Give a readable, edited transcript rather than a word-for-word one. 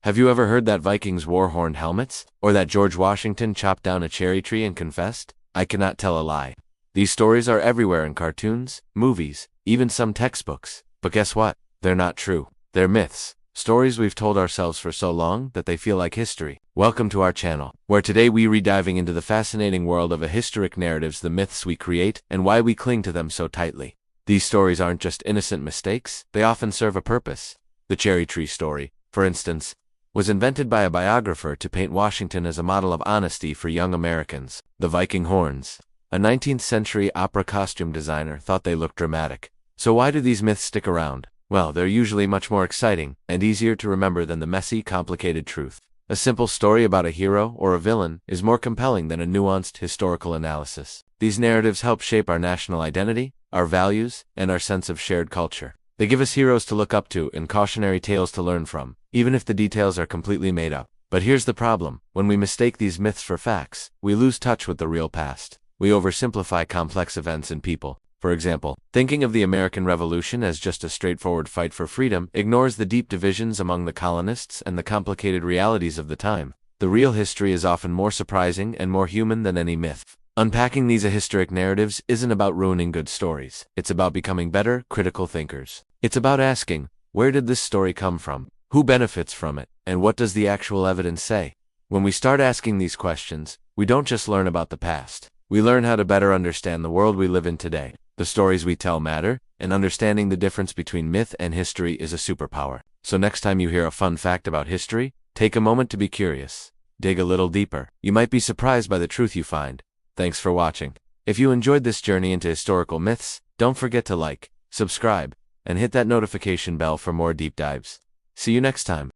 Have you ever heard that Vikings wore horned helmets? Or that George Washington chopped down a cherry tree and confessed? I cannot tell a lie. These stories are everywhere in cartoons, movies, even some textbooks. But guess what? They're not true. They're myths. Stories we've told ourselves for so long that they feel like history. Welcome to our channel, where today we re-diving into the fascinating world of Ahistoric narratives, the myths we create, and why we cling to them so tightly. These stories aren't just innocent mistakes, they often serve a purpose. The cherry tree story, for instance, was invented by a biographer to paint Washington as a model of honesty for young Americans. The Viking horns. A 19th century opera costume designer thought they looked dramatic. So why do these myths stick around? Well, they're usually much more exciting and easier to remember than the messy, complicated truth. A simple story about a hero or a villain is more compelling than a nuanced historical analysis. These narratives help shape our national identity, our values, and our sense of shared culture. They give us heroes to look up to and cautionary tales to learn from, even if the details are completely made up. But here's the problem. When we mistake these myths for facts, we lose touch with the real past. We oversimplify complex events and people. For example, thinking of the American Revolution as just a straightforward fight for freedom ignores the deep divisions among the colonists and the complicated realities of the time. The real history is often more surprising and more human than any myth. Unpacking these ahistoric narratives isn't about ruining good stories. It's about becoming better, critical thinkers. It's about asking, where did this story come from? Who benefits from it? And what does the actual evidence say? When we start asking these questions, we don't just learn about the past. We learn how to better understand the world we live in today. The stories we tell matter, and understanding the difference between myth and history is a superpower. So next time you hear a fun fact about history, take a moment to be curious. Dig a little deeper. You might be surprised by the truth you find. Thanks for watching. If you enjoyed this journey into historical myths, don't forget to like, subscribe, and hit that notification bell for more deep dives. See you next time.